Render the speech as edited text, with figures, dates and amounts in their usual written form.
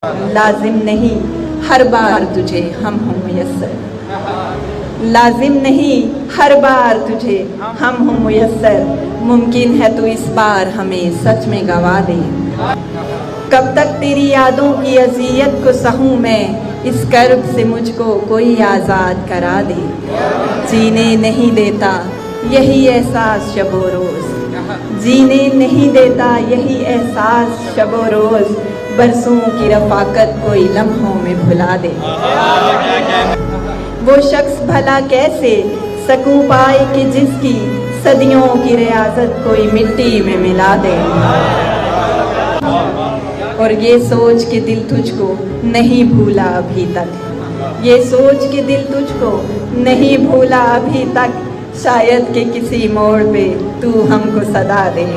लाजिम नहीं हर बार तुझे हम हो मुयस्सर, लाजिम नहीं हर बार तुझे हम हो मुयस्सर, मुमकिन है तू इस बार हमें सच में गवा दे। कब तक तेरी यादों की अज़ियत को सहूं मैं, इस कर्ब से मुझको कोई आज़ाद करा दे। जीने नहीं देता यही एहसास शबो रोज़, जीने नहीं देता यही एहसास शबो रोज़, बरसों की रफ़ाकत कोई लम्हों में भुला दे। वो शख्स भला कैसे सकूं पाए कि जिसकी सदियों की रियाजत कोई मिट्टी में मिला दे। और ये सोच के दिल तुझको नहीं भूला अभी तक, ये सोच के दिल तुझको नहीं भूला अभी तक, शायद कि किसी मोड़ पे तू हमको सदा दे।